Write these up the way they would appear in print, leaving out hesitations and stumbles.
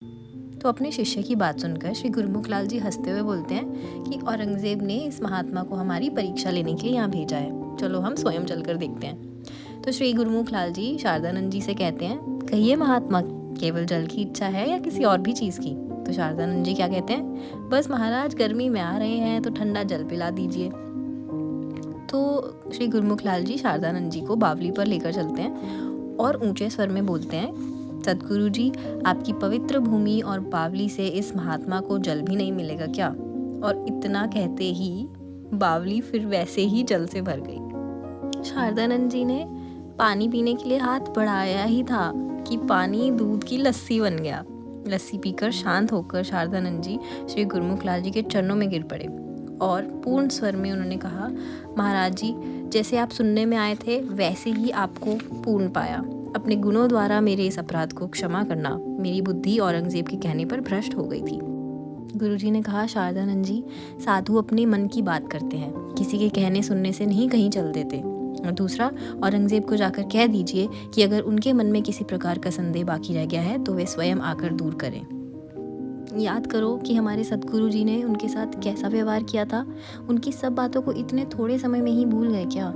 तो अपने शिष्य की बात सुनकर श्री गुरुमुख लाल जी हंसते हुए बोलते हैं कि औरंगजेब ने इस महात्मा को हमारी परीक्षा लेने के लिए यहाँ भेजा है, चलो हम स्वयं चलकर देखते हैं। तो श्री गुरुमुख लाल जी शारदानंद जी से कहते हैं, कहिए महात्मा, केवल जल की इच्छा है या किसी और भी चीज़ की? तो शारदानंद जी क्या कहते हैं, बस महाराज गर्मी में आ रहे हैं तो ठंडा जल पिला दीजिए। तो श्री गुरुमुख लाल जी शारदानंद जी को बावली पर लेकर चलते हैं और ऊंचे स्वर में बोलते हैं, सदगुरु जी, आपकी पवित्र भूमि और बावली से इस महात्मा को जल भी नहीं मिलेगा क्या? और इतना कहते ही बावली फिर वैसे ही जल से भर गई। शारदानंद जी ने पानी पीने के लिए हाथ बढ़ाया ही था कि पानी दूध की लस्सी बन गया। लस्सी पीकर शांत होकर शारदानंद जी श्री गुरुमुख लाल जी के चरणों में गिर पड़े और पूर्ण स्वर में उन्होंने कहा, महाराज जी, जैसे आप सुनने में आए थे वैसे ही आपको पूर्ण पाया। अपने गुणों द्वारा मेरे इस अपराध को क्षमा करना। मेरी बुद्धि औरंगजेब के कहने पर भ्रष्ट हो गई थी। गुरुजी ने कहा, शारदानंद जी, साधु अपने मन की बात करते हैं, किसी के कहने सुनने से नहीं कहीं चल देते। और दूसरा, औरंगजेब को जाकर कह दीजिए कि अगर उनके मन में किसी प्रकार का संदेह बाकी रह गया है तो वे स्वयं आकर दूर करें। याद करो कि हमारे सदगुरु जी ने उनके साथ कैसा व्यवहार किया था। उनकी सब बातों को इतने थोड़े समय में ही भूल गए क्या?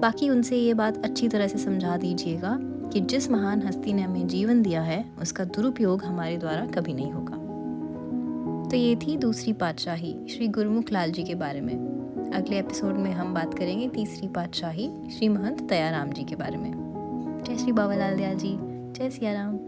बाकी उनसे ये बात अच्छी तरह से समझा दीजिएगा कि जिस महान हस्ती ने हमें जीवन दिया है उसका दुरुपयोग हमारे द्वारा कभी नहीं होगा। तो ये थी दूसरी पातशाही श्री गुरुमुख लाल जी के बारे में। अगले एपिसोड में हम बात करेंगे तीसरी पातशाही श्री महंत दयाराम जी के बारे में। जय श्री बाबा लाल दयाल जी, जय सिया राम।